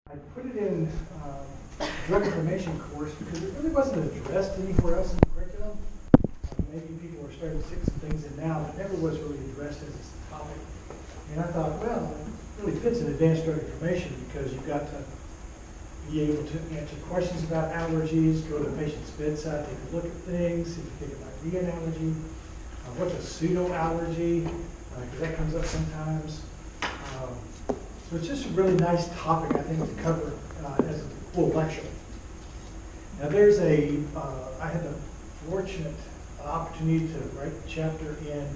I put it in drug information course because it really wasn't addressed anywhere else in the curriculum. Maybe people are starting to stick some things in now, but it never was really addressed as a topic. And I thought, well, it really fits in advanced drug information because you've got to be able to answer questions about allergies, go to the patient's bedside, take a look at things, see if you think it might be an allergy. What's a pseudo-allergy? Because that comes up sometimes. So it's just a really nice topic, I think, to cover as a full lecture. Now there's I had the fortunate opportunity to write a chapter in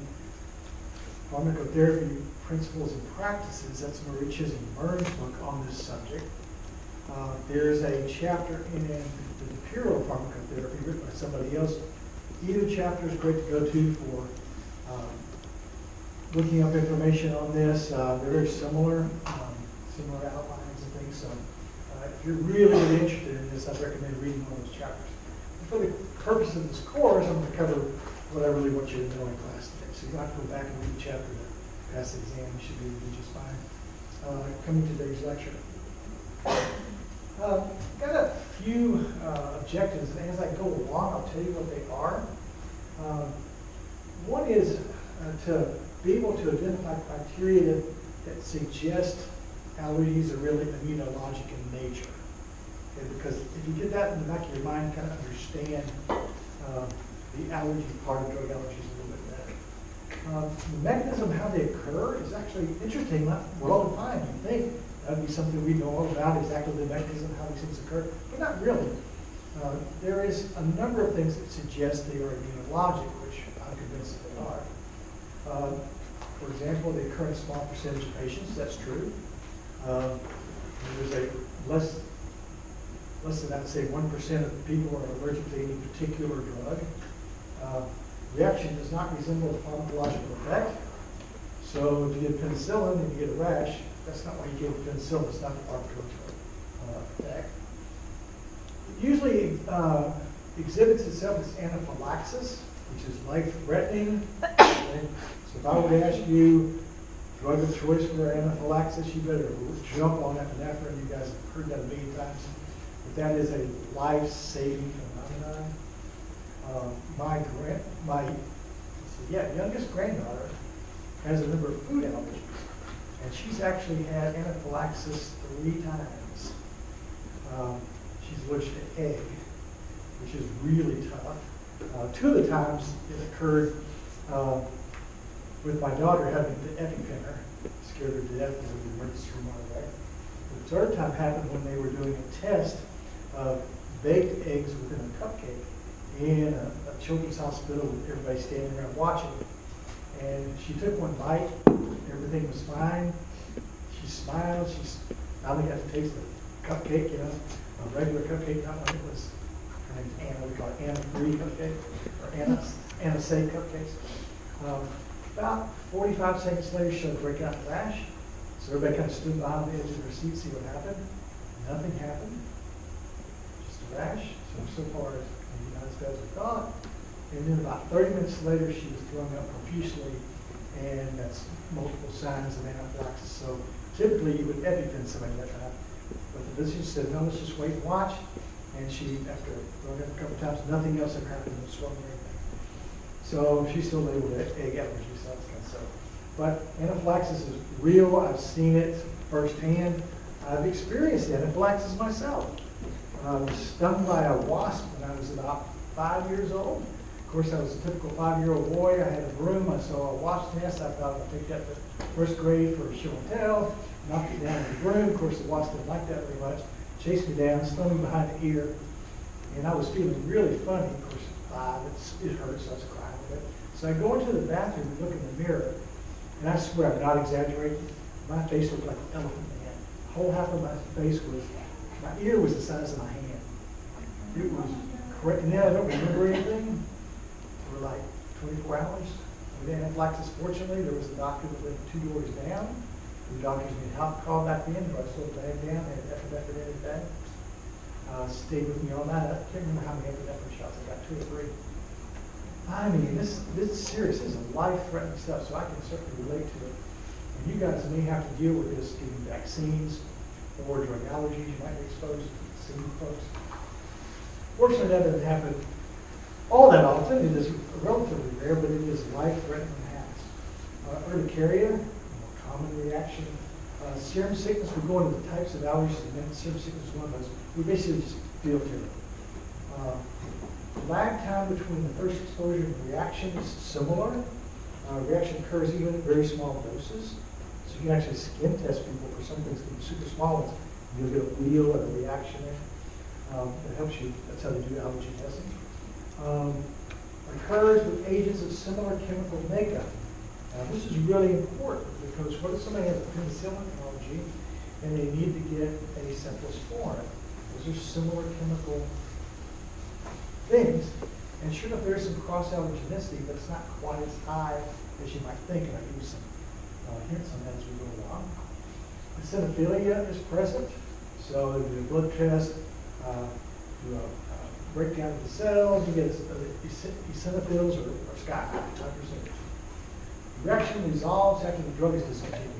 Pharmacotherapy Principles and Practices. That's Marie Chisholm Byrne's book on this subject. There's a chapter in the Imperial Pharmacotherapy written by somebody else. Either chapter is great to go to for looking up information on this. They're very similar outlines and things. So if you're really, really interested in this, I'd recommend reading one of those chapters. And for the purpose of this course, I'm going to cover what I really want you to know in class today. So you don't have to go back and read the chapter to pass the exam. You should be able to do just fine. Coming to today's lecture. Got a few objectives, and as I go along, I'll tell you what they are. One is to be able to identify criteria that suggest allergies are really immunologic in nature. Okay, because if you get that in the back of your mind, kind of understand the allergy part of drug allergies a little bit better. The mechanism how they occur is actually interesting, not well defined. You think that would be something we know all about, exactly the mechanism how these things occur, but not really. There is a number of things that suggest they are immunologic, which I'm convinced that they are. For example, they occur in a small percentage of patients. That's true. There's a less than, I'd say, 1% of people are allergic to any particular drug. Reaction does not resemble a pharmacological effect. So if you get penicillin and you get a rash, that's not why you gave penicillin. It's not a pharmacological effect. It usually exhibits itself as anaphylaxis, which is life-threatening. Okay? So if I were to ask you, drug of choice for anaphylaxis, you better jump on epinephrine. You guys have heard that a million times. But that is a life-saving phenomenon. My youngest granddaughter has a number of food allergies, and she's actually had anaphylaxis 3 times. She's allergic to egg, which is really tough. 2 of the times it occurred with my daughter having the EpiPen, scared her to death in the emergency room on the way. The 3rd time happened when they were doing a test of baked eggs within a cupcake in a children's hospital with everybody standing around watching. And she took one bite, everything was fine. She smiled, she finally got to taste the cupcake, a regular cupcake, not like it was, her name's Anna, we call it Anna Marie cupcake, or Anna Say cupcakes. About 45 seconds later, she started breaking out the rash. So everybody kind of stood behind the edge of her seat to see what happened. Nothing happened, just a rash. So far as maybe not as bad as we thought. And then about 30 minutes later, she was throwing up profusely, and that's multiple signs of anaphylaxis. So typically, you would EpiPen somebody that time. But the physician said, no, let's just wait and watch. And she, after throwing up a couple times, nothing else ever happened, no swelling or anything. So she's still labeled egg allergy, so that's kind of so. But anaphylaxis is real. I've seen it firsthand. I've experienced anaphylaxis myself. I was stung by a wasp when I was about 5 years old. Of course, I was a typical 5-year-old boy. I had a broom. I saw a wasp nest. I thought I'd take that to 1st grade for a show and tell. Knocked it down with a broom. Of course, the wasp didn't like that very much. Chased me down, stung me behind the ear. And I was feeling really funny. Of course, at 5, it hurt, so I was crying a bit. So I go into the bathroom and look in the mirror. And I swear, I'm not exaggerating. My face looked like an elephant man. The whole half of my face was, my ear was the size of my hand. It was correct. And then I don't remember anything for like 24 hours. With anaphylaxis, fortunately, there was a doctor that lived 2 doors down. The doctors made help call back in, but I slowed the bag down. They had epinephrine in the bag. Stayed with me all night. I can't remember how many epinephrine shots I got, 2 or 3. I mean, this is serious. This is life-threatening stuff, so I can certainly relate to it. And you guys may have to deal with this getting vaccines. or drug allergies. You might be exposed to seeing folks. Fortunately, that doesn't happen all that often. It is relatively rare, but it is life-threatening in habits. Urticaria, more common reaction. Serum sickness, we go into the types of allergies, and serum sickness is one of those. We basically just feel terrible. Lag time between the first exposure and reaction is similar. Reaction occurs even at very small doses. So you can actually skin test people for some things that can be super small ones. You'll get a wheel or a reaction there. It helps you, that's how they do allergy testing. Occurs with agents of similar chemical makeup. Now this is really important because what if somebody has a penicillin allergy and they need to get a cephalosporin? Those are similar chemical things. And sure enough, there's some cross-allergenicity, but it's not quite as high as you might think. And I'll give you some hints on that as we go along. Eosinophilia is present. So if you do a blood test, do a breakdown of the cells, you get eosinophils or sky high, 5%. Reaction resolves after the drug is discontinued.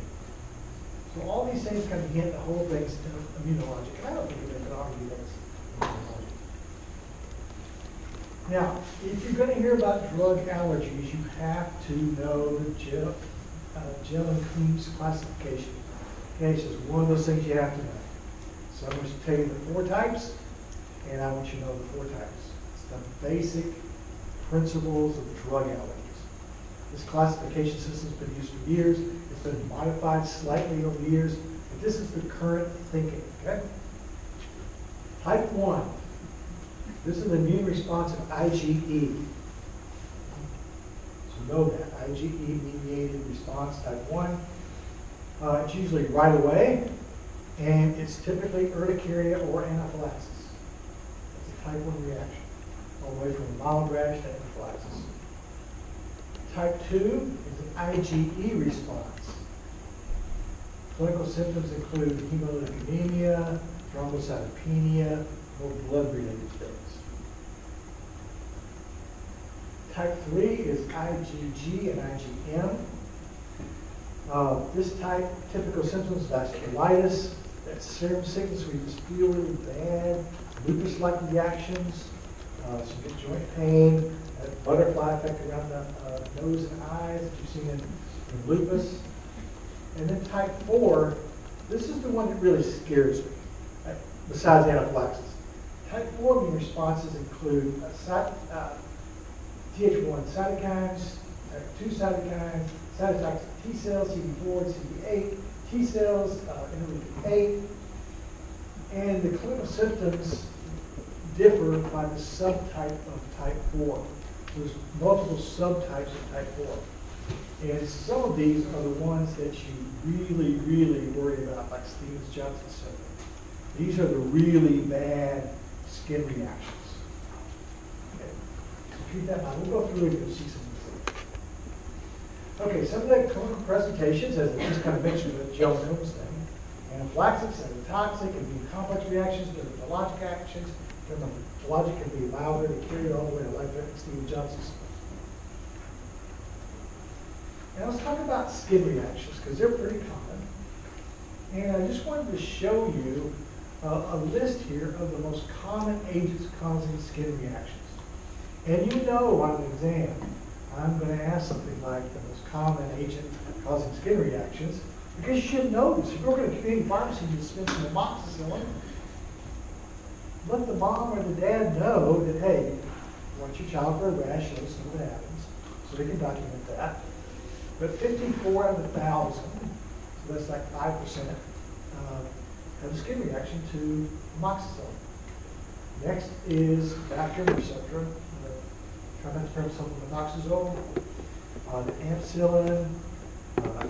So all these things kind of hint the whole thing's immunologic. And I don't think we can argue that's immunologic. Now, if you're going to hear about drug allergies, you have to know the Jelen-Kunz classification. Okay, so it's one of those things you have to know. So I'm going to tell you the 4 types, and I want you to know the 4 types. It's the basic principles of drug allergies. This classification system has been used for years. It's been modified slightly over the years, but this is the current thinking, okay? Type 1. This is an immune response of IgE. So know that, IgE-mediated response, type 1. It's usually right away, and it's typically urticaria or anaphylaxis. That's a type 1 reaction, all the way from a mild rash to anaphylaxis. Type 2 is an IgE response. Clinical symptoms include hemolytic anemia, thrombocytopenia, or blood-related things. Type 3 is IgG and IgM. This type, typical symptoms, vasculitis, that's serum sickness where you just feel really bad, lupus-like reactions, some get joint pain, that butterfly effect around the nose and eyes that you've seen in lupus. And then type 4, this is the one that really scares me, besides anaphylaxis. Type 4 immune responses include Th1 cytokines, type 2 cytokines, cytotoxic T cells, CD4 and CD8, T cells, interleukin 8, and the clinical symptoms differ by the subtype of type 4. There's multiple subtypes of type 4. And some of these are the ones that you really, really worry about, like Stevens-Johnson syndrome. These are the really bad skin reactions. Okay. So keep that in mind. We'll go through it and you'll see some of these. Okay, some of the clinical presentations, as I just kind of mentioned with the Jelen-Kunz thing, anaphylaxis, cytotoxic, immune complex reactions, dermatologic actions. Dermatologic can be louder to carry all the way to life-threatening Stevens-Johnson syndrome. Now let's talk about skin reactions, because they're pretty common. And I just wanted to show you a list here of the most common agents causing skin reactions. And you know on an exam, I'm going to ask something like the most common agent causing skin reactions, because you should know this. If you're going to a community pharmacy and you dispense some amoxicillin, let the mom or the dad know that, hey, you want your child for a rash, let us know what happens, so they can document that. But 54 out of 1,000, so that's like 5%, have a skin reaction to amoxicillin. Next is Bactrim or Cetrim, trimethoprim methoxazole, the ampicillin,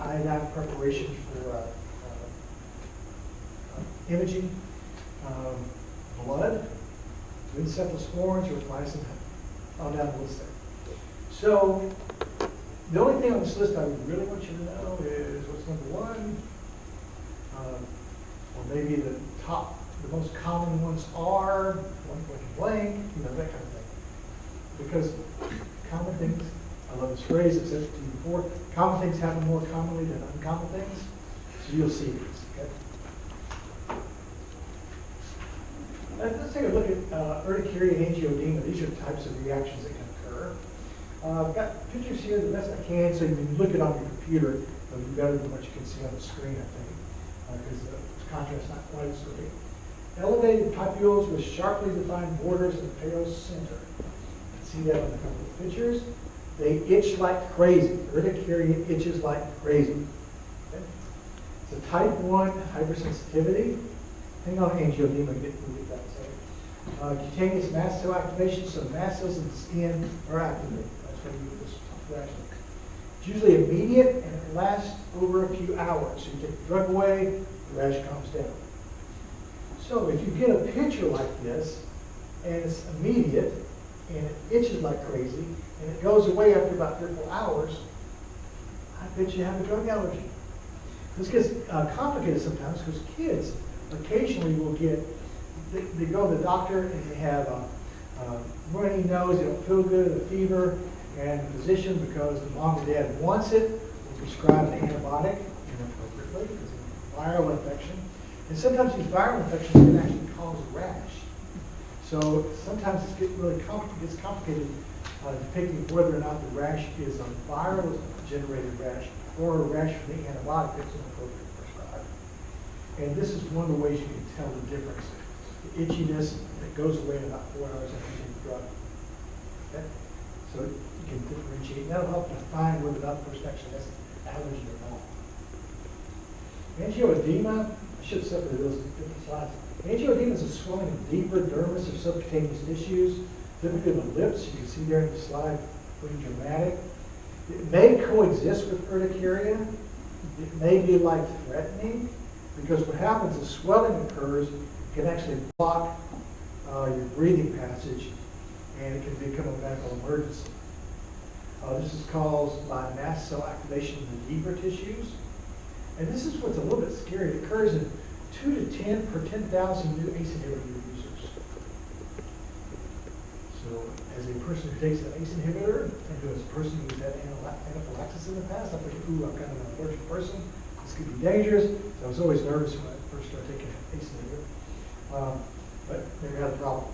iodine preparation for imaging, blood, cephalosporins, or glycine, on down the list there. So the only thing on this list I really want you to know is what's number 1, or maybe the most common ones are, blank, you know, that kind of thing. Because common things, I love this phrase, I've said it to you before, common things happen more commonly than uncommon things. So you'll see these, okay? Let's take a look at urticaria and angioedema. These are types of reactions that can occur. I've got pictures here the best I can, so you can look it on your computer. It'll be better than what you can see on the screen, I think, because the contrast is not quite as great. Elevated papules with sharply defined borders and pale center. You can see that on a couple of pictures. They itch like crazy. Urticaria itches like crazy. Okay? It's a type 1 hypersensitivity. Hang on, angioedema, we'll get that in a second. Cutaneous mast cell activation, so mast cells in the skin are activated. That's where you get this reaction. It's usually immediate and it lasts over a few hours. So you take the drug away, the rash calms down. So if you get a picture like this, and it's immediate, and it itches like crazy, and it goes away after about 3 or 4 hours, I bet you have a drug allergy. This gets complicated sometimes because kids occasionally will get, they go to the doctor and they have a runny nose, they don't feel good, a fever, and the physician, because the mom and dad wants it, will prescribe an antibiotic inappropriately because it's a viral infection. And sometimes these viral infections can actually cause a rash. So sometimes it gets really complicated depicting whether or not the rash is a viral generated rash or a rash from the antibiotic that's inappropriately prescribed. And this is one of the ways you can tell the difference. The itchiness that goes away in about 4 hours after you take the drug. Okay? So you can differentiate. That'll help define whether or not the person actually has allergy or not. Angioedema, I should have separated those in different slides. Angioedema is a swelling of deeper dermis or subcutaneous tissues, typically the lips. You can see there in the slide, pretty dramatic. It may coexist with urticaria. It may be life-threatening because what happens is swelling occurs, it can actually block your breathing passage, and it can become a medical emergency. This is caused by mast cell activation in the deeper tissues. And this is what's a little bit scary. It occurs in 2 to 10 per 10,000 new ACE inhibitor users. So as a person who takes an ACE inhibitor, and as a person who's had anaphylaxis in the past, I think, ooh, I'm kind of an allergic person. This could be dangerous. So I was always nervous when I first started taking an ACE inhibitor. But never had a problem.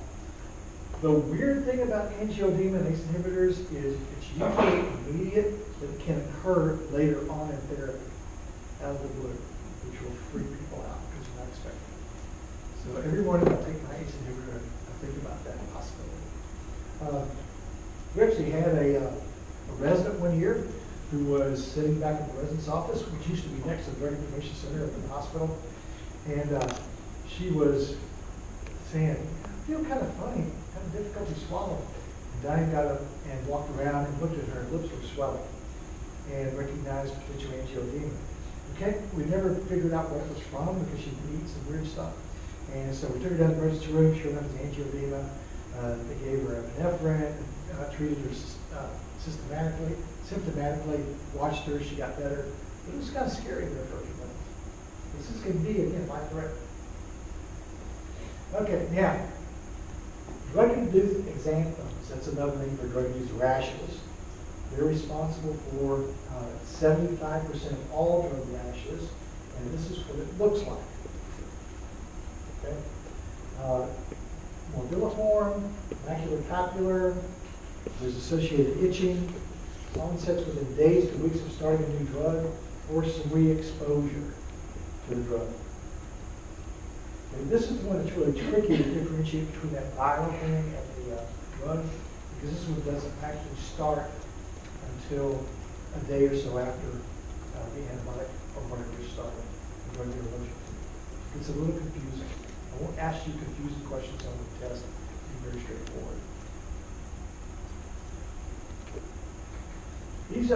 The weird thing about angioedema and ACE inhibitors is it's usually immediate, but it can occur later on in therapy, out of the blue, which will freak people out because you're not expecting it. So every morning I take my ACE inhibitor, I think about that possibility. We actually had a resident one year who was sitting back in the resident's office, which used to be next to the Drug Information Center at the hospital, and she was saying, I feel kind of funny, kind of difficult to swallow. And Diane got up and walked around and looked at her lips were swelling and recognized potential angioedema. Okay, we never figured out what it was from because she would eat some weird stuff. And so we took her down to the emergency room, sure enough it was angioedema. They gave her epinephrine, treated her symptomatically, watched her, she got better. But it was kind of scary there for a few minutes. This is going to be, again, life-threatening. Okay, now, drug-induced xanthums, that's another name for drug-induced rashes. They're responsible for 75% of all drug rashes, and this is what it looks like. Okay? Morbilliform, maculopapular, there's associated itching, onsets within days to weeks of starting a new drug, or some re-exposure to the drug. And this is the one that's really tricky to differentiate between that viral thing and the drug, because this one doesn't actually start until a day or so after the antibiotic or whatever you're starting, the drug you're allergic to. It's a little confusing. I won't ask you confusing questions on the test. It'll be very straightforward. These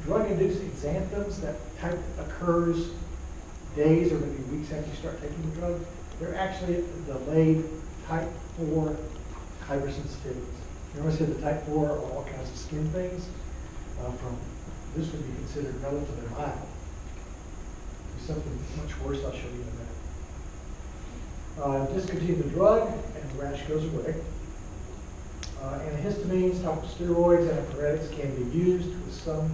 drug-induced xanthums, that type occurs days or maybe weeks after you start taking the drug. They're actually delayed type 4 hypersensitivities. Remember I said the type 4 are all kinds of skin things? This would be considered relatively mild. There's something much worse I'll show you in a minute. Discontinue the drug and the rash goes away. Antihistamines, topical steroids, antipyretics can be used with some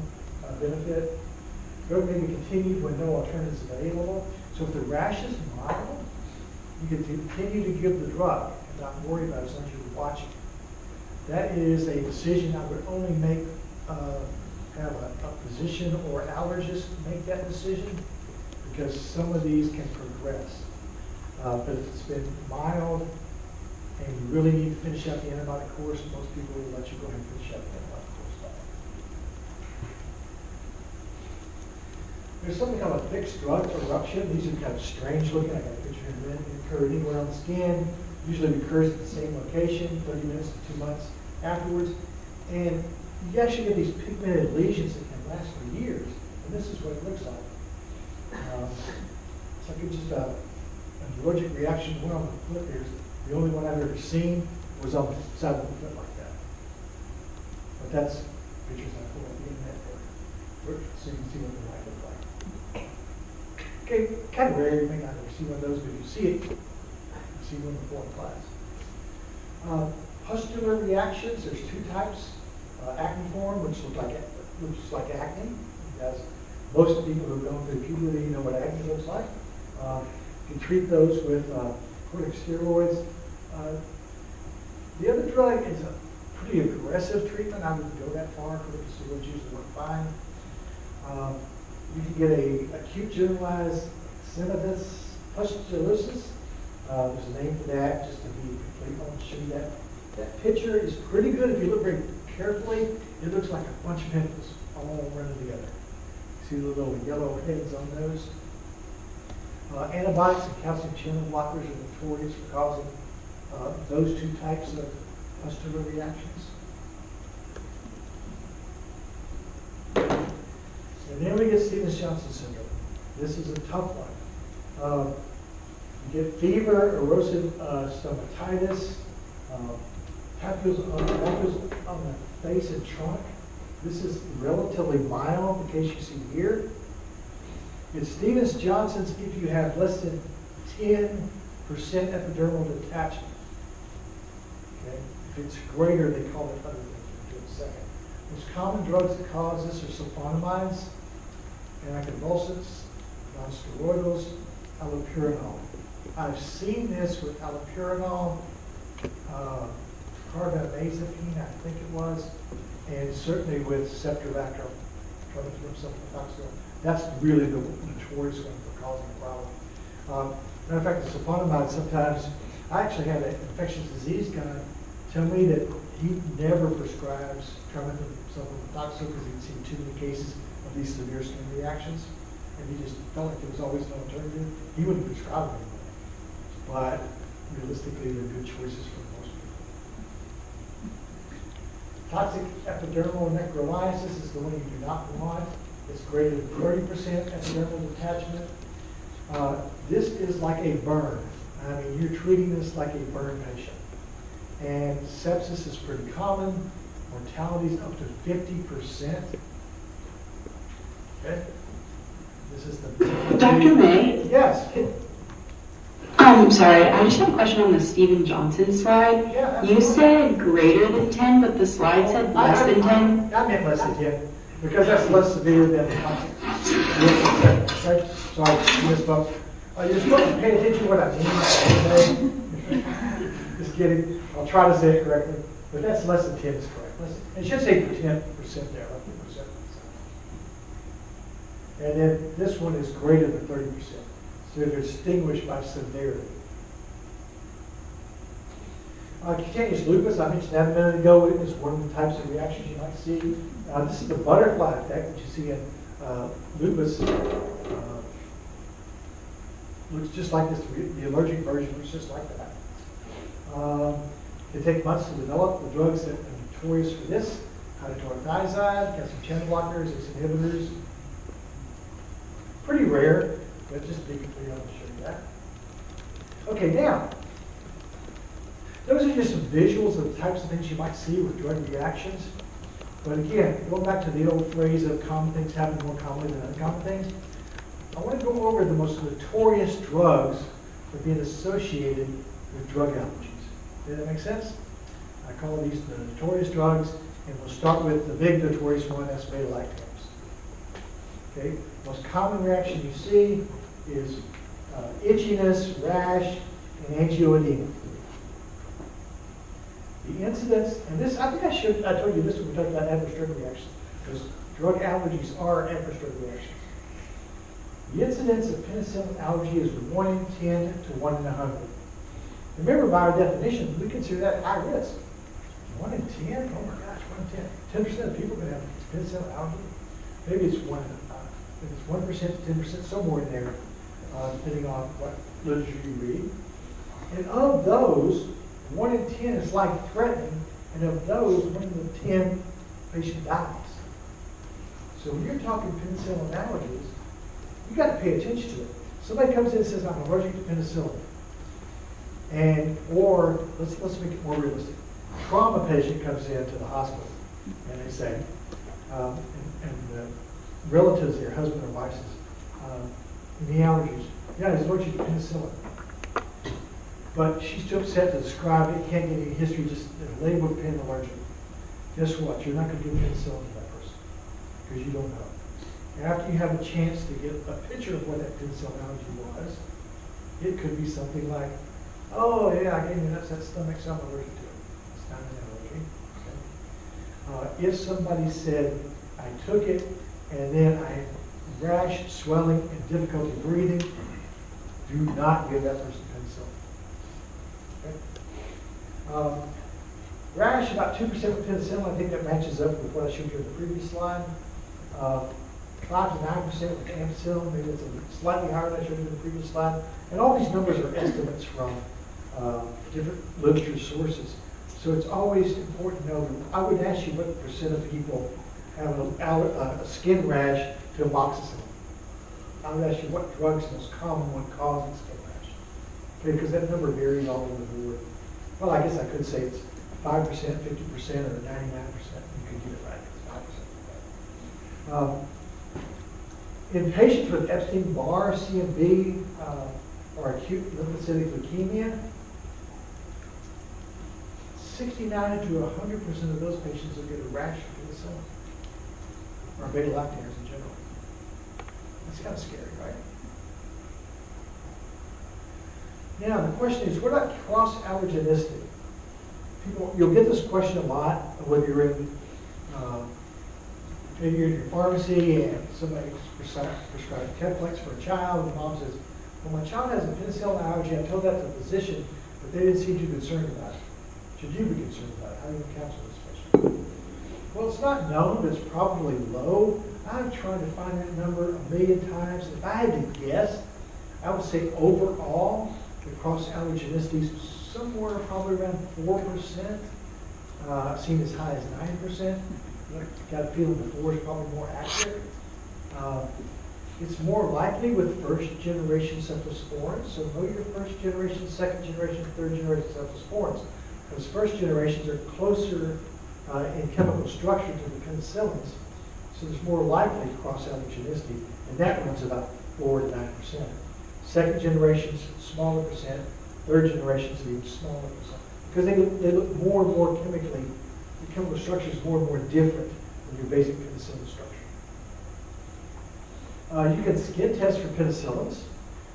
benefit. Drug may be continued when no alternative is available. So if the rash is mild, you can continue to give the drug and not worry about it as long as you're watching. That is a decision I would only make, have a physician or allergist make that decision, because some of these can progress. But if it's been mild and you really need to finish out the antibiotic course, most people will let you go ahead and finish out the antibiotic course. There's something called a fixed drug eruption. These are kind of strange looking. I got a picture here. It occurred anywhere on the skin. Usually occurs at the same location, 30 minutes to 2 months afterwards. And you actually get these pigmented lesions that can last for years. And this is what it looks like. It's like it's just an allergic reaction. One on the foot here is the only one I've ever seen was on the side of the foot like that. But that's pictures I pulled up the internet for, so you can see what they might look like. Okay, kind of rare. You may not ever see one of those, but if you see it, you see one before in class. Pustular reactions, there's two types. Acneiform, which looks like acne. As most people who go through puberty know what acne looks like. You can treat those with corticosteroids. The other drug is a pretty aggressive treatment. I wouldn't go that far. Corticosteroids usually work fine. You can get a acute generalized synovitis pustulosis. There's a name for that, just to be complete. I want to show you that. That picture is pretty good. If you look very carefully, it looks like a bunch of pimples all running together. See the little yellow heads on those? Antibiotics and calcium channel blockers are notorious for causing those two types of pustular reactions. And then we get Stevens-Johnson syndrome. This is a tough one. You get fever, erosive stomatitis, papules on the face and trunk. This is relatively mild, in case you see here. It's Stevens-Johnson's if you have less than 10% epidermal detachment. Okay? If it's greater, they call it other things. We'll do it in a second. Most common drugs that cause this are sulfonamides, anticonvulsants, nonsteroidals, allopurinol. I've seen this with allopurinol, carbamazepine, I think it was, and certainly with ceftriaxone, sulfoxaflor. That's really the notorious one for causing a problem. Matter of fact, the sulfonamide sometimes, I actually had an infectious disease guy tell me that he never prescribes trimethoprim sulfoxaflor because he'd seen too many cases of these severe skin reactions, and he just felt like there was always no alternative. He wouldn't prescribe it anymore. But realistically, they're good choices for most people. Toxic epidermal necrolysis is the one you do not want. It's greater than 30% epidermal detachment. This is like a burn. I mean, you're treating this like a burn patient. And sepsis is pretty common. Mortality is up to 50%. Okay? This is the... Dr. May? Yes. Sorry, I just have a question on the Stevens-Johnson slide. Yeah, you said greater than 10, but the slide said less than 10. I meant less than 10, because that's less severe than the toxic. Okay? Sorry, misspoke. You're supposed to pay attention to what I mean. Just kidding. I'll try to say it correctly. But that's less than 10 is correct. It should say 10% there, like 50%. And then this one is greater than 30%. So they're distinguished by severity. Cutaneous lupus, I mentioned that a minute ago. It is one of the types of reactions you might see. This is the butterfly effect that you see in lupus. Looks just like this. The allergic version looks just like that. It takes months to develop. The drugs that are notorious for this: hydrochlorothiazide, calcium channel blockers, ACE inhibitors. Pretty rare, but just to be clear, I'll show you that. Okay, now, those are just some visuals of the types of things you might see with drug reactions. But again, going back to the old phrase of common things happen more commonly than uncommon things, I want to go over the most notorious drugs for being associated with drug allergies. Does that make sense? I call these the notorious drugs, and we'll start with the big notorious one, that's beta-lactams. Okay, most common reaction you see is itchiness, rash, and angioedema. The incidence, and this, I think I told you this when we talked about adverse drug reactions, because drug allergies are adverse drug reactions. The incidence of penicillin allergy is 1 in 10 to 1 in 100. Remember, by our definition, we consider that high risk. 1 in 10? Oh my gosh, 1 in 10. 10% of people are going to have penicillin allergy. Maybe it's 1 to 10%, somewhere in there, depending on what literature you read. And of those, 1 in 10 is life-threatening, and of those, 1 in 10 patient dies. So when you're talking penicillin allergies, you got to pay attention to it. Somebody comes in and says, I'm allergic to penicillin. And, or, let's make it more realistic. A trauma patient comes into the hospital, and they say, and the relatives, their husband or wife says, any allergies? Yeah, he's allergic to penicillin. But she's too upset to describe it, can't get any history, just a label of pen allergic. Guess what? You're not going to give penicillin to that person, because you don't know. After you have a chance to get a picture of what that penicillin allergy was, it could be something like, oh yeah, I gave you that stomach, so I'm allergic to it. It's not an allergy. Okay? If somebody said, I took it, and then I had rash, swelling, and difficulty breathing, do not give that person penicillin. Okay? Rash, about 2% with penicillin. I think that matches up with what I showed you in the previous slide. 5 to 9% with ampicillin. Maybe it's a slightly higher than I showed you in the previous slide. And all these numbers are estimates from different literature sources. So it's always important to know that I would ask you what percent of people have a skin rash to amoxicillin. I would ask you what drug is the most common one causing skin rash. Okay, because that number varies all over the board. Well, I guess I could say it's 5%, 50%, or 99%. You could get it right. It's 5%. In patients with Epstein-Barr, CMV, or acute lymphocytic leukemia, 69 to 100% of those patients will get a rash from penicillin, or beta-lactams in general. That's kind of scary, right? Now, the question is, what about cross-allergenicity? People, you'll get this question a lot, whether you're in maybe you're in your pharmacy and somebody prescribed Keflex for a child, and the mom says, well, my child has a penicillin allergy. I told that to the physician, but they didn't seem too concerned about it. Should you be concerned about it? How do you counsel this patient? Well, it's not known, but it's probably low. I've tried to find that number 1,000,000 times. If I had to guess, I would say overall, the cross-allergenicity is somewhere probably around 4%. I've seen as high as 9%. Got a feeling the 4 is probably more accurate. It's more likely with first-generation cephalosporins. So know your first-generation, second-generation, third-generation cephalosporins. Those first generations are closer in chemical structure to the penicillins, so there's more likely cross-allergenicity, and that runs about 4 to 9%. Second generations, smaller percent. Third generations, even smaller percent. Because they look more and more chemically, the chemical structure is more and more different than your basic penicillin structure. You can skin test for penicillins.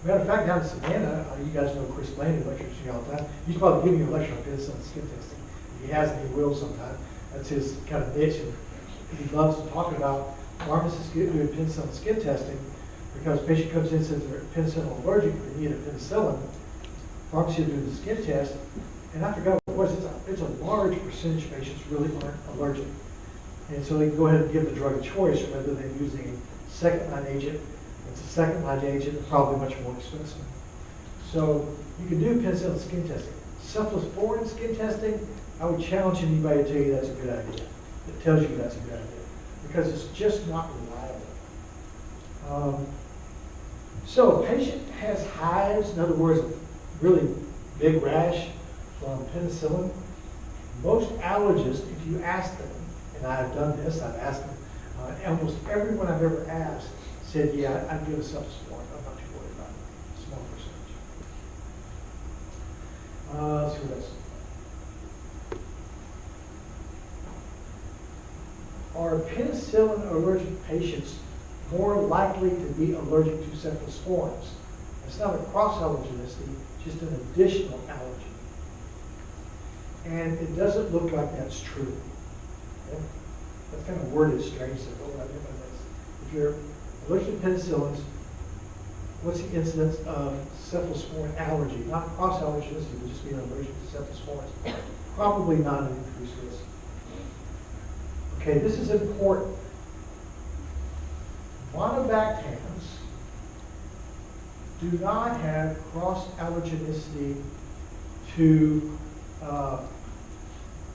Matter of fact, down in Savannah, you guys know Chris Blaney lectures to you all the time. He's probably giving you a lecture on penicillin skin testing. If he hasn't, he will sometime. That's his kind of niche. And he loves to talk about pharmacists doing penicillin skin testing because a patient comes in and says they're penicillin allergic, they need a penicillin. Pharmacy will do the skin test, and I forgot what it was. It's a large percentage of patients really aren't allergic. And so they can go ahead and give the drug a choice rather than using a second-line agent. It's a second-line agent and probably much more expensive. So you can do penicillin skin testing. Cephalosporin skin testing, I would challenge anybody to tell you that's a good idea. That tells you that's a good idea. Because it's just not reliable. So a patient has hives, in other words, a really big rash from penicillin. Most allergists, if you ask them, and I've done this, I've asked them, almost everyone I've ever asked said, yeah, I'd give a cephalosporin. I'm not too worried about it. Small percentage. Let's see what else. Are penicillin allergic patients more likely to be allergic to cephalosporins? It's not a cross-allergenicity, just an additional allergy. And it doesn't look like that's true. Okay? That's kind of worded strange, so what do I mean by this? If you're allergic to penicillins, what's the incidence of cephalosporin allergy? Not cross-allergenicity, but just being allergic to cephalosporins. Probably not an increased risk. Okay, this is important. Monobactams do not have cross-allergenicity to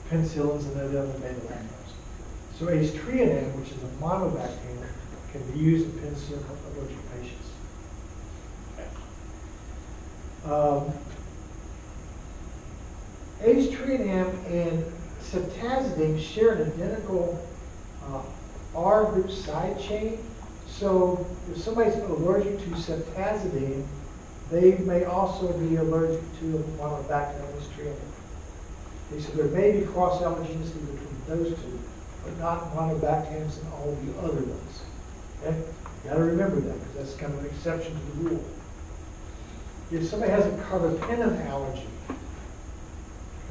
penicillins and other beta-lactams. So aztreonam, which is a monobactam, can be used in penicillin allergic patients. Aztreonam and ceftazidime share an identical R group side chain. So if somebody's allergic to ceftazidime, they may also be allergic to monobactam aztreonam. Okay, so there may be cross-allergenicity between those two, but not monobactams and all the other ones. Okay? You got to remember that because that's kind of an exception to the rule. If somebody has a carbapenem allergy,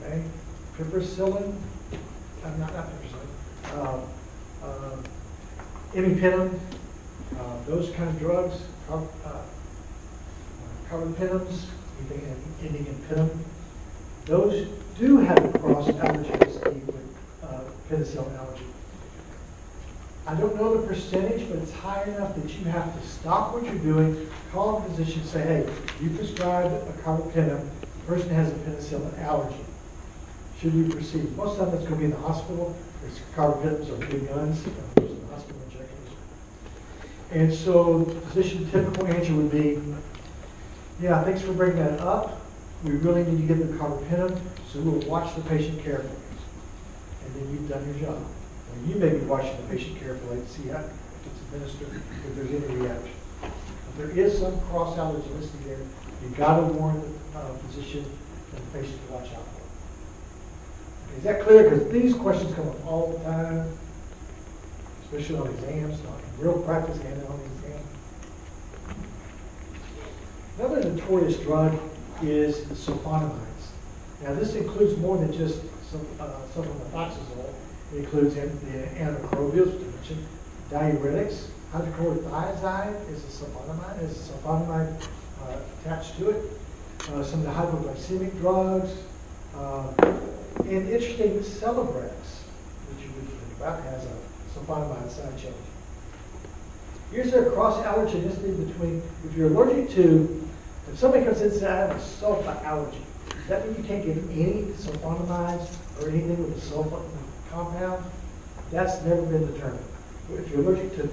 okay, piperacillin, not piperacillin, imipenem, those kind of drugs, carbapenems, ending in penem, those do have a cross-allergenicity with penicillin allergy. I don't know the percentage, but it's high enough that you have to stop what you're doing, call a physician, say, hey, you prescribed a carbapenem, the person has a penicillin allergy. Should we proceed? Most of the time it's going to be in the hospital. There's carbapenems or big guns. There's in the hospital injections. And so the physician's typical answer would be, yeah, thanks for bringing that up. We really need to give the carbapenem, so we'll watch the patient carefully. And then you've done your job. And you may be watching the patient carefully to see how it's administered, if there's any reaction. If there is some cross-allergenicity there, you've got to warn the physician and the patient to watch out for. Okay, is that clear? Because these questions come up all the time, especially on exams, not in real practice and on the exam. Another notorious drug is sulfonamides. Now this includes more than just sulfamethoxazole. It includes the antimicrobials, which I mentioned, diuretics. Hydrochlorothiazide is a sulfonamide attached to it. Some of the hypoglycemic drugs. And interesting, Celebrex, which you would think about, has a sulfonamide side chain. Here's a cross-allergenicity between, if you're allergic to, if somebody comes in and says, I have a sulfa allergy, does that mean you can't give any sulfonamides or anything with a sulfa compound? That's never been determined. If you're allergic to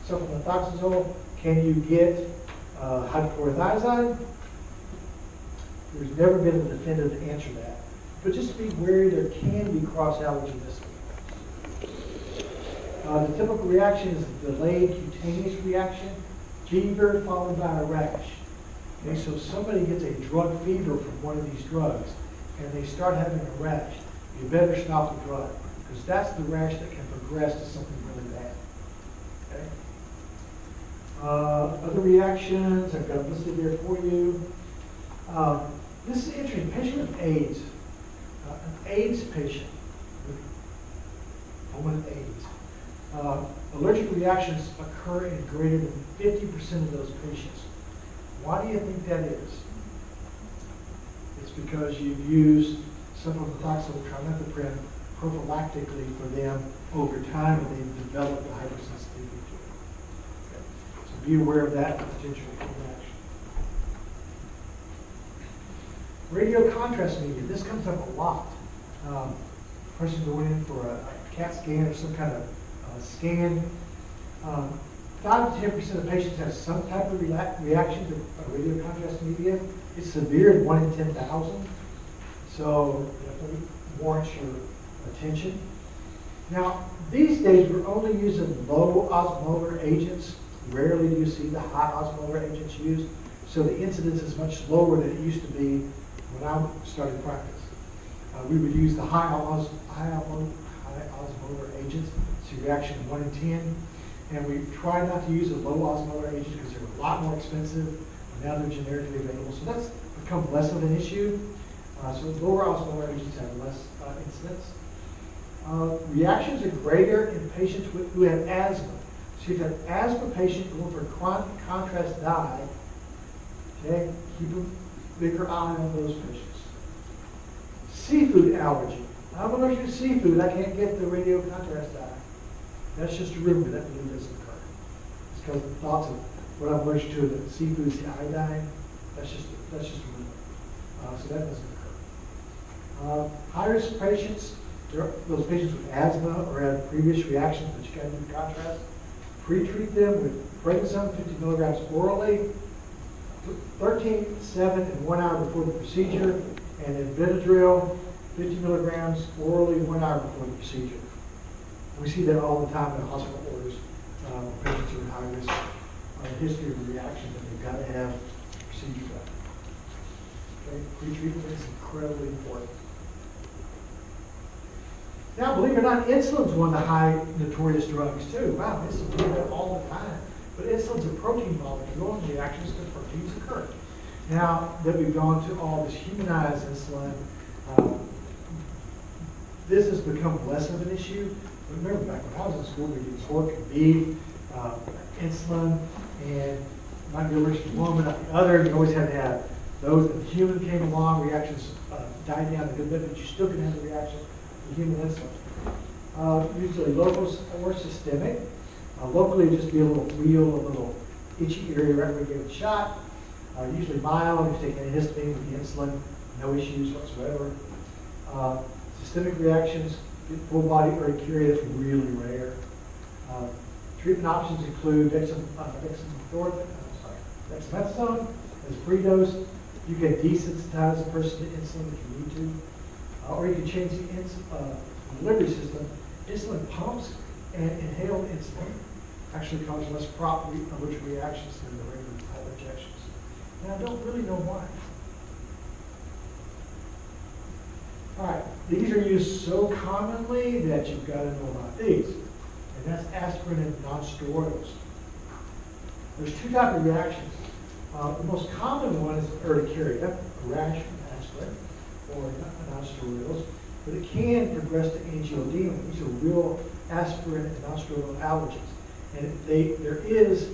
sulfamethoxazole, can you get hydrochlorothiazide? There's never been a definitive answer to that. But just be wary, there can be cross-allergenicity. The typical reaction is a delayed cutaneous reaction, fever followed by a rash. Okay, so if somebody gets a drug fever from one of these drugs and they start having a rash, you better stop the drug because that's the rash that can progress to something really bad. Okay? Other reactions, I've got listed here for you. This is interesting. Patient with AIDS, an AIDS patient with AIDS. Allergic reactions occur in greater than 50% of those patients. Why do you think that is? It's because you've used sulfamethoxazole trimethoprim prophylactically for them over time and they've developed a hypersensitivity to it. Okay. So be aware of that potential reaction. Radio contrast media, this comes up a lot. Person going in for a CAT scan or some kind of scan. 5 to 10% of patients have some type of reaction to radio contrast media. It's severe in 1 in 10,000. So definitely warrants your attention. Now, these days we're only using low osmolar agents. Rarely do you see the high osmolar agents used. So the incidence is much lower than it used to be when I started practice. We would use the high osmolar agents. So reaction 1 in 10. And we try not to use a low osmolar agent because they're a lot more expensive, a Now they're generically available, so that's become less of an issue. So lower osmolarges have less incidence. Reactions are greater in patients who have asthma. So if you have an asthma patient going for chronic contrast dye, okay, keep a bigger eye on those patients. Seafood allergy. I'm allergic to seafood. I can't get the radio contrast dye. That's just a rumor. That really doesn't occur. It's because the thoughts of what I'm allergic to, that seafood is the iodine. That's just a rumor. So that doesn't occur. High-risk patients, those patients with asthma or have previous reactions that you got to do contrast, pre-treat them with prednisone 50 milligrams orally, 13, 7, and 1 hour before the procedure, and then Benadryl 50 milligrams orally 1 hour before the procedure. We see that all the time in hospital orders. Patients are in high risk, history of reaction that they've got to have procedure done. Okay, pre-treatment is incredibly important. Now, believe it or not, insulin's one of the high notorious drugs too. Wow, insulin, we do that all the time. But insulin's a protein molecule, and reactions to proteins occur. Now that we've gone to all this humanized insulin, this has become less of an issue. But remember, back when I was in school, we did pork and beef, insulin, and might be allergic to one, but not the other. You always had to have those. If the human came along, reactions died down a good bit, but you still can have the reaction to human insulin. Usually local or systemic. Locally, it'd just be a little wheal, a little itchy area right where you get the shot. Usually mild. If you take antihistamine with the insulin, no issues whatsoever. Systemic reactions, full body urticaria, that's really rare. Treatment options include dexamethasone as a pre-dose. You can desensitize a person to insulin if you need to. Or you can change the delivery system. Insulin pumps and inhaled insulin actually cause less allergic reactions than the regular pill injections. Now, I don't really know why. All right, these are used so commonly that you've got to know about these. And that's aspirin and nonsteroidals. There's two types of reactions. The most common one is urticaria, a rash from aspirin or nonsteroidals, but it can progress to angioedema. These are real aspirin and nonsteroidal allergies. And there is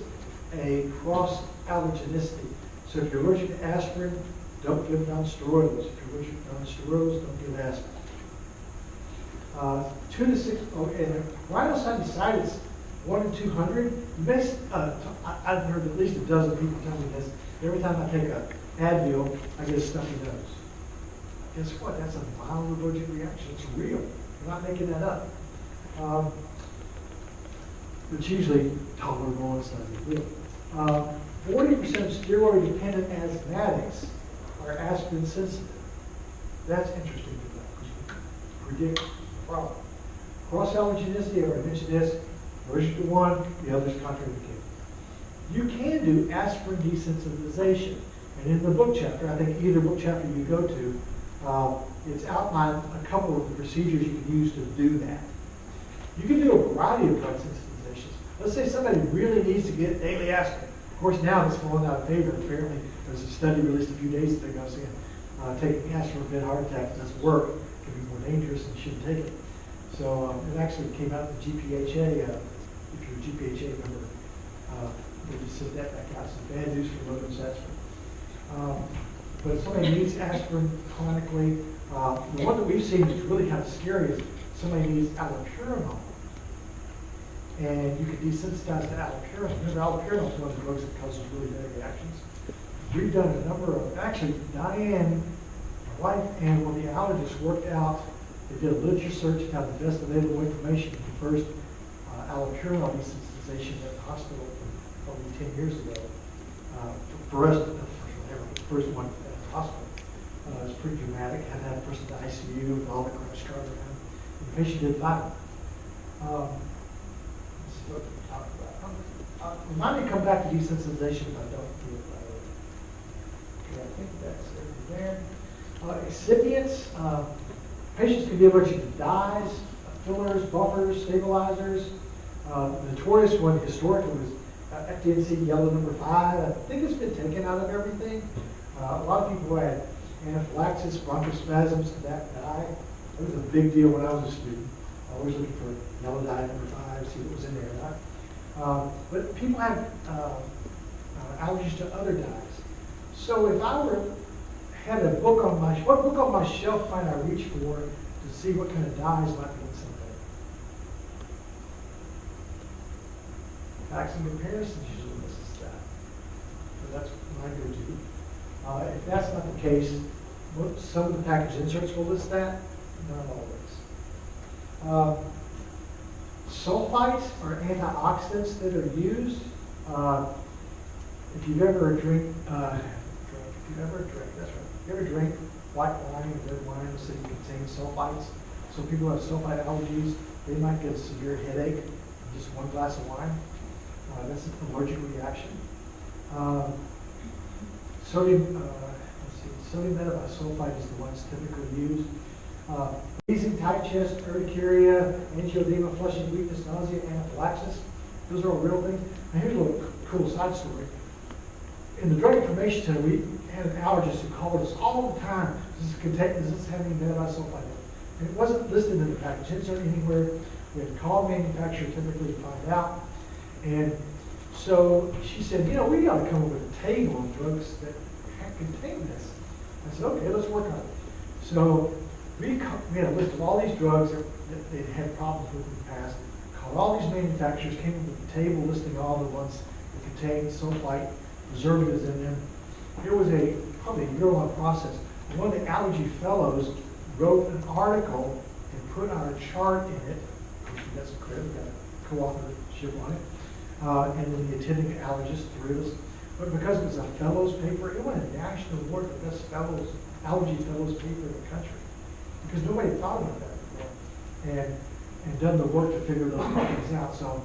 a cross-allergenicity. So if you're allergic to aspirin, don't give nonsteroidals. If you're allergic to nonsteroidals, don't give aspirin. 2 to 6, and rhinosinusitis, 1 in 200. I've heard at least a dozen people tell me this. Every time I take a Advil, I get a stuffy nose. Guess what? That's a mild allergic reaction. It's real. We're not making that up. It's usually tolerable and stuff. 40% of steroid-dependent asthmatics are aspirin sensitive. That's interesting to know because we predict the problem. Cross-allergenicity, I already mentioned this, allergic to one, the other's contraindicated. You can do aspirin desensitization. And in the book chapter, I think either book chapter you go to, it's outlined a couple of the procedures you can use to do that. You can do a variety of drug sensitizations. Let's say somebody really needs to get daily aspirin. Of course, now it's fallen out of favor. Apparently, there's a study released a few days ago saying taking aspirin for bed heart attack doesn't work. It can be more dangerous and you shouldn't take it. So it actually came out in the GPHA. If you're a GPHA member, they just sent that back out. Some bad news for low-dose aspirin. But if somebody needs aspirin chronically, the one that we've seen that's really kind of scary is somebody needs allopurinol. And you can desensitize to allopurinol. Remember, allopurinol is one of the drugs that causes really bad reactions. We've done a number of, actually, Diane, my wife, and one of the allergists worked out, they did a literature search and found the best available information for the first allopurinol desensitization at the hospital probably 10 years ago. For us, the first one at the hospital. It was pretty dramatic. Had to have a person in the ICU with all the crash cars around. And the patient did fine. Remind me to come back to desensitization if I don't do it right away. Okay, I think that's everything there. Excipients. Patients can be allergic to dyes, fillers, buffers, stabilizers. The notorious one historically was FDNC yellow number 5. I think it's been taken out of everything. A lot of people had anaphylaxis, bronchospasms to that dye. It was a big deal when I was a student. Always looking for yellow dye number 5, see what was in there or not. But people have allergies to other dyes. So if I had a book on what book on my shelf might I reach for to see what kind of dyes might be in something? Facts and comparisons usually lists that. So that's my go-to. If that's not the case, some of the package inserts will list that, not always. Sulfites are antioxidants that are used. If you've ever drink white wine or red wine, let's say it contains sulfites. So people who have sulfite allergies, they might get a severe headache from just one glass of wine. That's an allergic reaction. Sodium metabisulfite is the ones typically used. Wheezing, tight chest, urticaria, angioedema, flushing, weakness, nausea, anaphylaxis. Those are all real things. Now here's a little cool side story. In the Drug Information Center, we had an allergist who called us all the time. Does this have any metabisulfite in it? And it wasn't listed in the package insert anywhere. We had to call the manufacturer typically to find out. And so she said, we got to come up with a table of drugs that contain this. I said, okay, let's work on it. So we had a list of all these drugs that they'd had problems with in the past, called all these manufacturers, came up with a table listing all the ones that contained sulfite preservatives in them. It was probably a year-long process. And one of the allergy fellows wrote an article and put our chart in it, which that's credit, we got a co-authorship on it, and then the attending allergist, 3 of us. But because it was a fellows paper, it won a national award for best allergy fellows paper in the country. Because nobody thought about that before. And done the work to figure those things out. So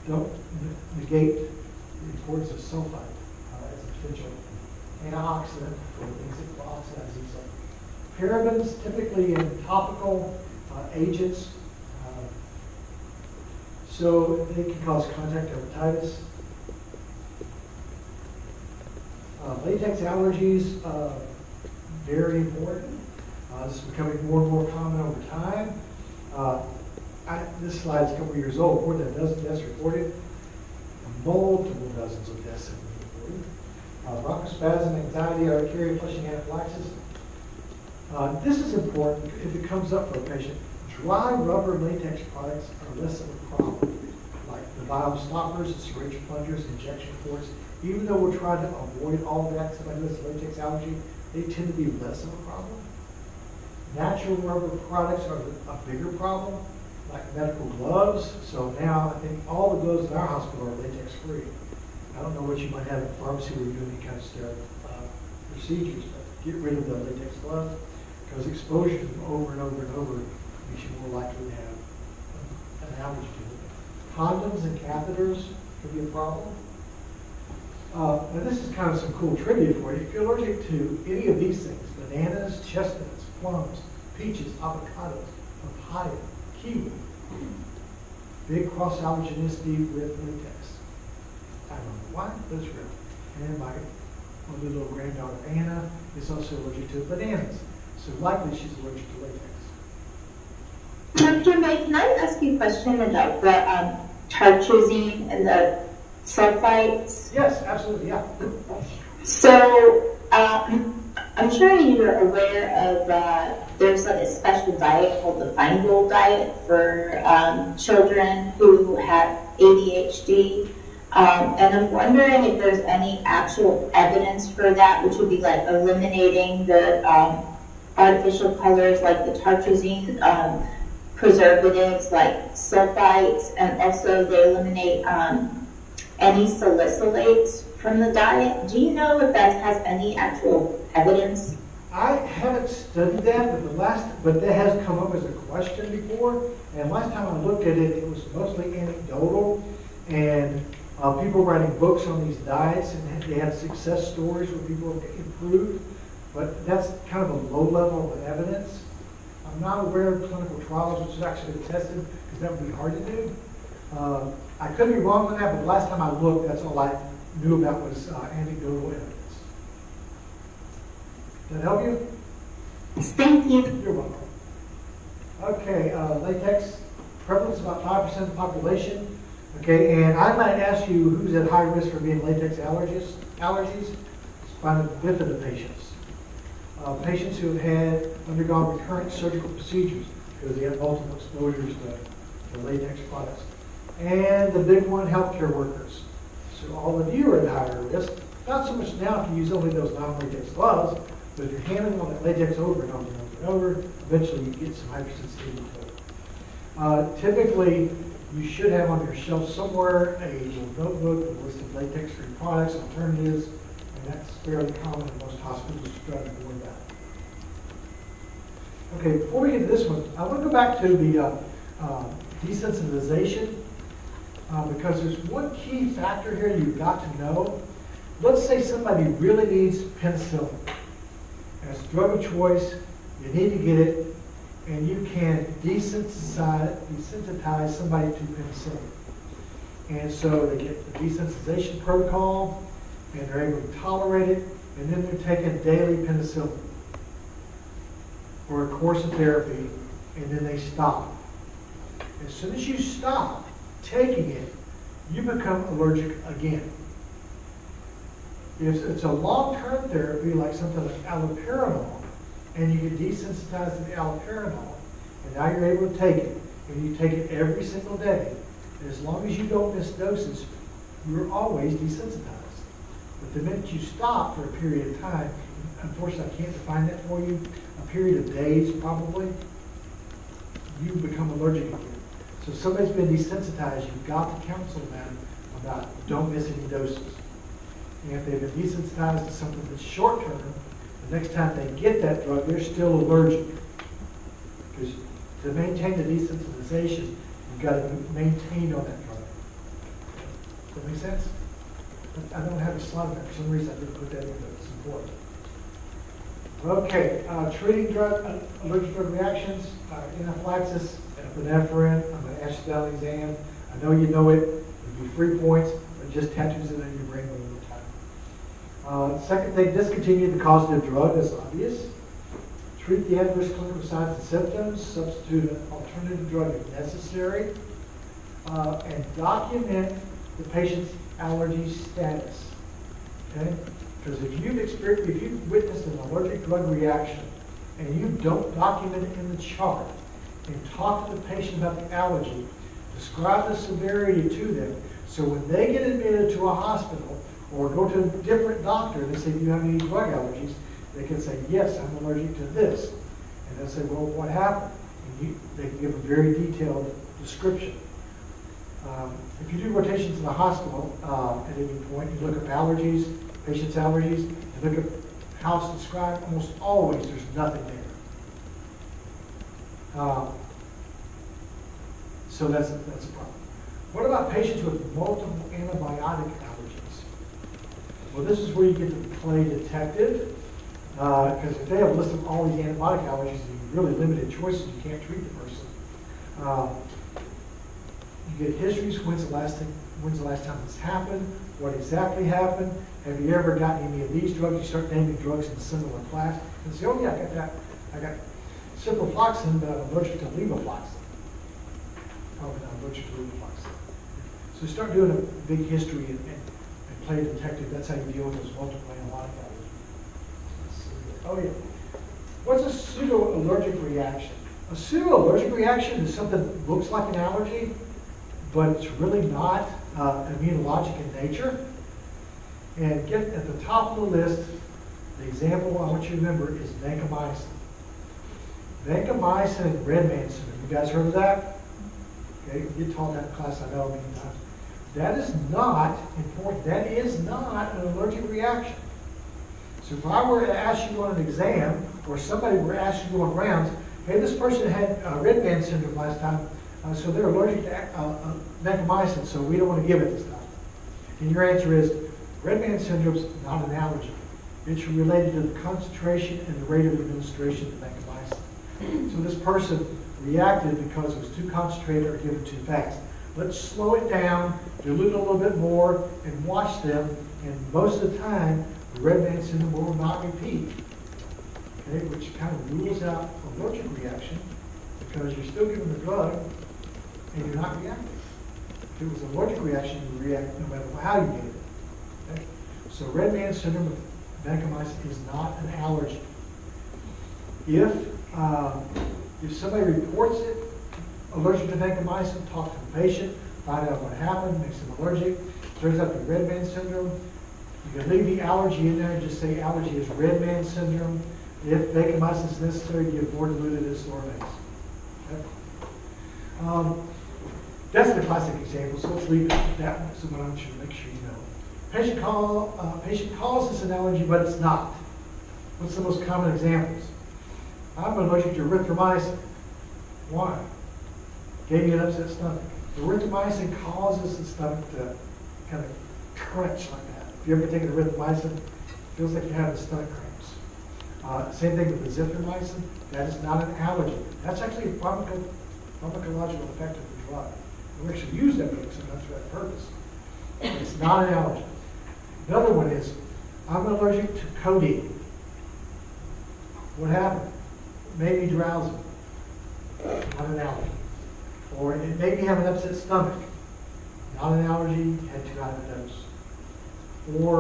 don't negate the importance of sulfite as a potential antioxidant for things that will oxidize these. Parabens, typically in topical agents, so they can cause contact dermatitis. Latex allergies, very important. This is becoming more and more common over time. This slide is a couple years old. More than a dozen deaths reported. Multiple dozens of deaths have been reported. Bronchospasm, anxiety, urticaria, flushing, anaphylaxis. This is important if it comes up for a patient. Dry rubber latex products are less of a problem, like the vial stoppers, the syringe plungers, injection ports. Even though we're trying to avoid all of that, somebody with latex allergy, they tend to be less of a problem. Natural rubber products are a bigger problem, like medical gloves. So now I think all the gloves in our hospital are latex free. I don't know what you might have in a pharmacy where you're doing any kind of sterile procedures, but get rid of the latex gloves because exposure to them over and over and over makes you more likely to have an allergy to them. Condoms and catheters could be a problem. Now this is kind of some cool trivia for you. If you're allergic to any of these things, bananas, chestnuts, plums, peaches, avocados, papaya, kiwi, big cross-allergenicity with latex. I don't know why, but it's real. And my only little granddaughter, Anna, is also allergic to bananas. So likely she's allergic to latex. Dr. Mike, can I ask you a question about the tartrazine and the sulfites? Yes, absolutely, yeah. So, I'm sure you're aware of, there's like a special diet called the Feingold diet for children who have ADHD. And I'm wondering if there's any actual evidence for that, which would be like eliminating the artificial colors like the tartrazine, preservatives like sulfites, and also they eliminate any salicylates from the diet. Do you know if that has any actual evidence? I haven't studied that, but that has come up as a question before. And last time I looked at it, it was mostly anecdotal, and people writing books on these diets, and they had success stories where people have improved. But that's kind of a low level of evidence. I'm not aware of clinical trials which have actually been tested, because that would be hard to do. I could be wrong on that, but the last time I looked, that's all I knew about was anecdotal evidence. Does that help you? Thank you. You're welcome. Okay, latex prevalence is about 5% of the population. Okay, and I might ask you who's at high risk for being latex allergies. Spinal bifida patients. Patients who have had undergone recurrent surgical procedures because they have multiple exposures to latex products. And the big one, healthcare workers. So all of you are at higher risk. Not so much now if you use only those non-latex gloves, but if you're handling all that latex over and over and over and over, eventually you get some hypersensitivity to it. Typically, you should have on your shelf somewhere a little notebook with a list of latex-free products, alternatives, and that's fairly common in most hospitals to try to avoid that. Okay, before we get to this one, I want to go back to the desensitization because there's one key factor here you've got to know. Let's say somebody really needs penicillin. As a drug of choice, you need to get it, and you can desensitize somebody to penicillin. And so they get the desensitization protocol, and they're able to tolerate it, and then they're taking daily penicillin for a course of therapy, and then they stop. As soon as you stop taking it, you become allergic again. If it's a long-term therapy, like something like allopurinol, and you get desensitized to the allopurinol, and now you're able to take it, and you take it every single day, and as long as you don't miss doses, you're always desensitized. But the minute you stop for a period of time, unfortunately I can't define that for you, a period of days probably, you become allergic again. So if somebody's been desensitized, you've got to counsel them about don't miss any doses. And if they've been desensitized to something that's short term, the next time they get that drug, they're still allergic. Because to maintain the desensitization, you've got to maintain on that drug. Does that make sense? I don't have a slide on that. For some reason I didn't put that in, but it's important. Okay, treating allergic drug reactions, anaphylaxis, epinephrine. I'm going to ask you that exam. I know you know it. It'll be 3 points, but just tattoos it in your brain over time. Second thing, discontinue the causative drug. That's obvious. Treat the adverse clinical signs and symptoms. Substitute an alternative drug if necessary. And document the patient's allergy status. Okay? Because if you've witnessed an allergic drug reaction and you don't document it in the chart and talk to the patient about the allergy, describe the severity to them, so when they get admitted to a hospital or go to a different doctor and they say, do you have any drug allergies? They can say, yes, I'm allergic to this. And they'll say, well, what happened? And they can give a very detailed description. If you do rotations in the hospital at any point, you look at allergies, patients' allergies, and look at how it's described, almost always there's nothing there. So that's a problem. What about patients with multiple antibiotic allergies? Well, this is where you get to play detective, because if they have a list of all these antibiotic allergies, and really limited choices, you can't treat the person. You get histories, when's the last time this happened, what exactly happened, have you ever gotten any of these drugs? You start naming drugs in a similar class, and say, oh yeah, I got that. I got ciprofloxacin, but I'm allergic to levofloxacin. Probably not allergic to levofloxacin. So start doing a big history and play a detective. That's how you deal with those multiple antibiotic allergies. Oh yeah. What's a pseudo-allergic reaction? A pseudo-allergic reaction is something that looks like an allergy, but it's really not immunologic in nature. And get at the top of the list, the example I want you to remember is vancomycin. Vancomycin and red man syndrome. You guys heard of that? Okay, you get taught that in class, I know many times. That is not important. That is not an allergic reaction. So if I were to ask you on an exam, or somebody were to ask you on rounds, hey, this person had red man syndrome last time, so they're allergic to vancomycin, so we don't want to give it this time. And your answer is, red man syndrome is not an allergy. It's related to the concentration and the rate of administration of vancomycin. So this person reacted because it was too concentrated or given too fast. Let's slow it down, dilute it a little bit more, and watch them. And most of the time, the red man syndrome will not repeat. Okay, which kind of rules out allergic reaction because you're still giving the drug and you're not reacting. If it was an allergic reaction, you would react no matter how you gave it. Okay? So red man syndrome with vancomycin is not an allergy. If somebody reports it, allergic to vancomycin, talk to the patient, find out what happened, makes them allergic. Turns out to be red man syndrome. You can leave the allergy in there and just say allergy is red man syndrome. If vancomycin is necessary, give more diluted Isoflex. Okay? That's the classic example, so let's leave it at that one. So what I'm sure, make sure you know. Patient calls this an allergy, but it's not. What's the most common examples? I'm allergic to erythromycin. Why? Gave me an upset stomach. Erythromycin causes the stomach to kind of crunch like that. If you ever taken erythromycin, it feels like you're having stomach cramps. Same thing with the zithromycin. That is not an allergy. That's actually a pharmacological effect of the drug. We actually use that drug sometimes for that purpose. It's not an allergy. Another one is, I'm allergic to codeine. What happened? It made me drowsy. Not an allergy. Or it made me have an upset stomach. Not an allergy, had too high of a dose. Or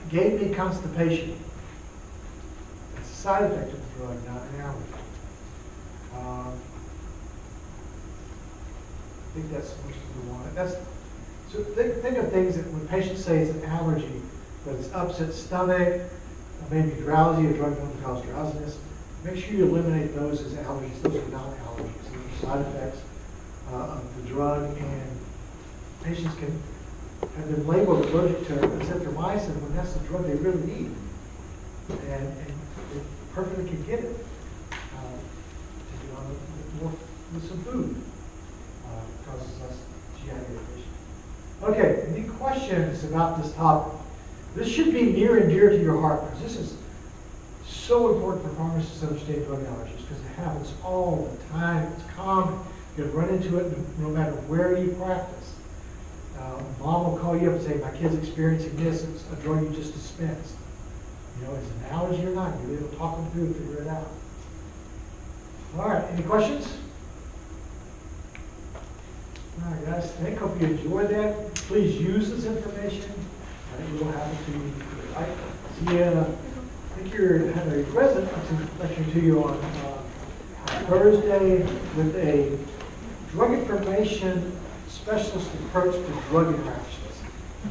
gave me constipation. It's a side effect of the drug, not an allergy. I think that's most of the one. So think of things that when patients say it's an allergy, but it's upset stomach, maybe drowsy, a drug known to cause drowsiness, make sure you eliminate those as allergies. Those are not allergies. Those are side effects of the drug, and patients can have been labeled allergic to azithromycin when that's the drug they really need. And they perfectly can get it to be on more with some food. Causes less GI irritation. Okay, any questions about this topic? This should be near and dear to your heart because this is so important for pharmacists to understand drug allergies because it happens all the time. It's common. You can run into it no matter where you practice. Mom will call you up and say, my kid's experiencing this. It's a drug you just dispensed. You know, is it an allergy or not? You'll be able to talk them through and figure it out. All right, any questions? All right, guys, I hope you enjoyed that. Please use this information. It will happen to you. Right? See, I think you're having a resident lecture to you on Thursday with a drug information specialist approach to drug interactions.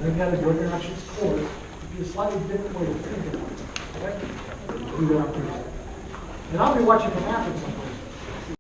They've got a drug interactions course. It'll be a slightly different way to think about it. Okay? Do that on Thursday. And I'll be watching from after